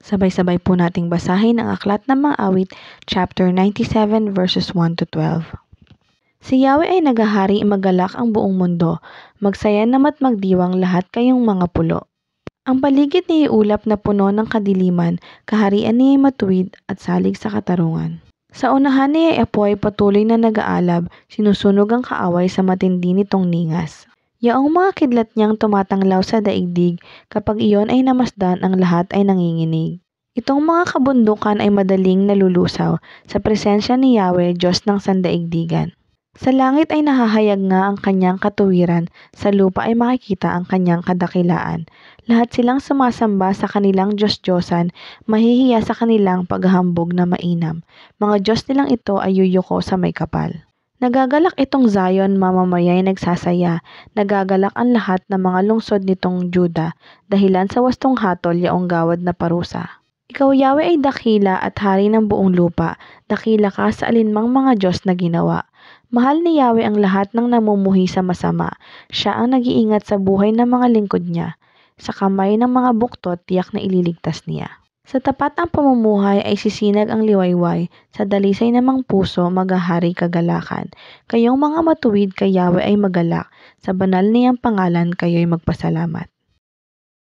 Sabay-sabay po nating basahin ang Aklat ng Mga Awit, chapter 97 verses 1 to 12. Si Yahweh ay naghahari, magalak ang buong mundo, magsaya namat magdiwang lahat kayong mga pulo. Ang paligid niya ulap na puno ng kadiliman, kaharian niya matuwid at salig sa katarungan. Sa unahan niya ay apoy patuloy na nag-aalab, sinusunog ang kaaway sa matindi nitong ningas. Yaong mga kidlat niyang tumatanglaw sa daigdig, kapag iyon ay namasdan ang lahat ay nanginginig. Itong mga kabundukan ay madaling nalulusaw sa presensya ni Yahweh, Diyos ng sandaigdigan. Sa langit ay nahahayag nga ang kanyang katuwiran, sa lupa ay makikita ang kanyang kadakilaan. Lahat silang sumasamba sa kanilang Diyos-Diyosan, mahihiya sa kanilang paghahambog na mainam. Mga Diyos nilang ito ay yuyuko sa may kapal. Nagagalak itong Zion, mamamaya'y nagsasaya. Nagagalak ang lahat ng mga lungsod nitong Juda, dahilan sa wastong hatol yaong gawad na parusa. Ikaw, Yahweh, ay dakila at hari ng buong lupa. Dakila ka sa alinmang mga Diyos na ginawa. Mahal ni Yahweh ang lahat ng namumuhi sa masama. Siya ang nag-iingat sa buhay ng mga lingkod niya. Sa kamay ng mga buktot, tiyak na ililigtas niya. Sa tapat ang pamumuhay ay sisinag ang liwayway, sa dalisay namang puso maghahari kagalakan. Kayong mga matuwid kay Yahweh ay magalak, sa banal niyang pangalan kayo'y magpasalamat.